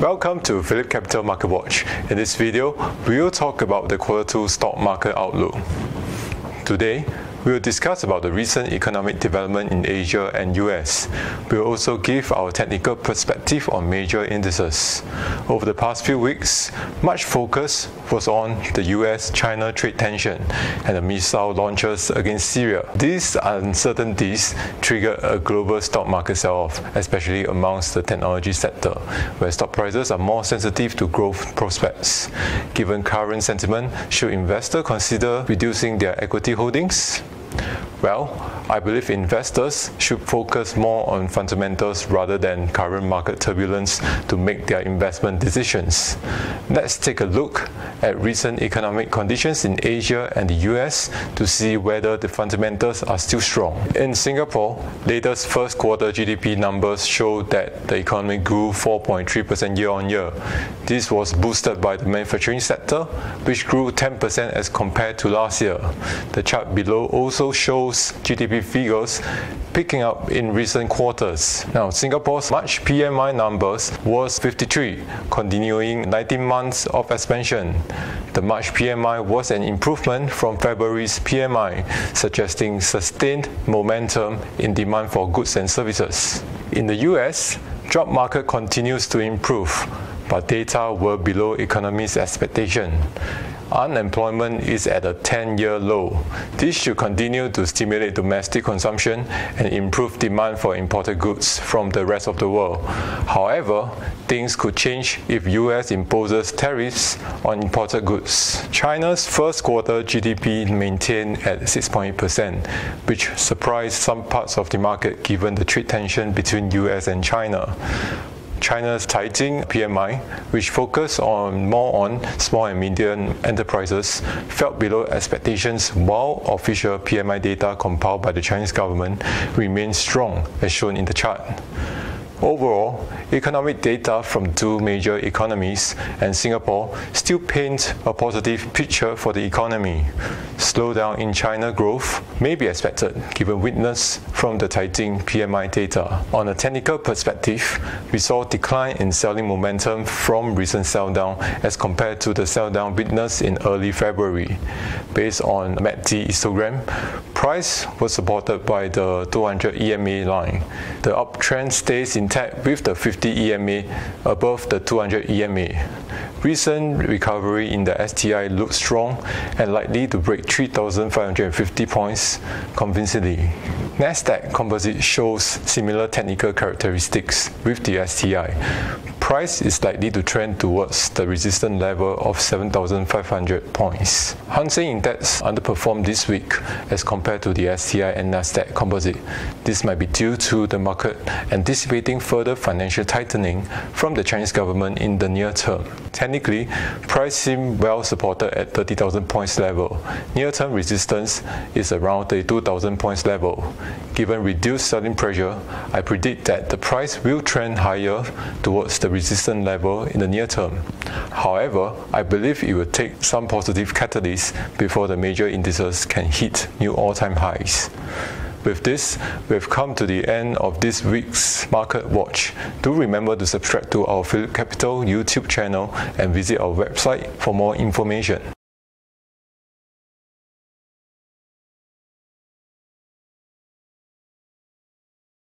Welcome to PhillipCapital Market Watch. In this video, we will talk about the Q2 stock market outlook. Today, we will discuss about the recent economic development in Asia and US. We will also give our technical perspective on major indices. Over the past few weeks, much focus was on the US-China trade tension and the missile launches against Syria. These uncertainties triggered a global stock market sell-off, especially amongst the technology sector, where stock prices are more sensitive to growth prospects. Given current sentiment, should investors consider reducing their equity holdings? Well, I believe investors should focus more on fundamentals rather than current market turbulence to make their investment decisions. Let's take a look at recent economic conditions in Asia and the US to see whether the fundamentals are still strong. In Singapore, latest first quarter GDP numbers show that the economy grew 4.3% year-on-year. This was boosted by the manufacturing sector, which grew 10% as compared to last year. The chart below also shows GDP figures picking up in recent quarters. Now, Singapore's March PMI numbers was 53, continuing 19 months of expansion. The March PMI was an improvement from February's PMI, suggesting sustained momentum in demand for goods and services. In the US, job market continues to improve, but data were below economy's expectation. Unemployment is at a 10-year low. This should continue to stimulate domestic consumption and improve demand for imported goods from the rest of the world. However, things could change if US imposes tariffs on imported goods. China's first quarter GDP maintained at 6.8%, which surprised some parts of the market given the trade tension between US and China. China's tightening PMI, which focused more on small and medium enterprises, fell below expectations while official PMI data compiled by the Chinese government remained strong, as shown in the chart. Overall, economic data from two major economies and Singapore still paint a positive picture for the economy. Slowdown in China growth may be expected given weakness from the tightening PMI data. On a technical perspective, we saw a decline in selling momentum from recent sell-down as compared to the sell-down witnessed in early February. Based on MACD histogram, price was supported by the 200 EMA line. The uptrend stays intact with the 50 EMA above the 200 EMA. Recent recovery in the STI looks strong and likely to break 3,550 points convincingly. Nasdaq Composite shows similar technical characteristics with the STI. Price is likely to trend towards the resistance level of 7,500 points. Hang Seng Index underperformed this week as compared to the STI and Nasdaq Composite. This might be due to the market anticipating further financial tightening from the Chinese government in the near term. Technically, price seems well supported at 30,000 points level. Near-term resistance is around 32,000 points level. Given reduced selling pressure, I predict that the price will trend higher towards the resistance level in the near term. However, I believe it will take some positive catalysts before the major indices can hit new all-time highs. With this, we've come to the end of this week's Market Watch. Do remember to subscribe to our PhillipCapital YouTube channel and visit our website for more information.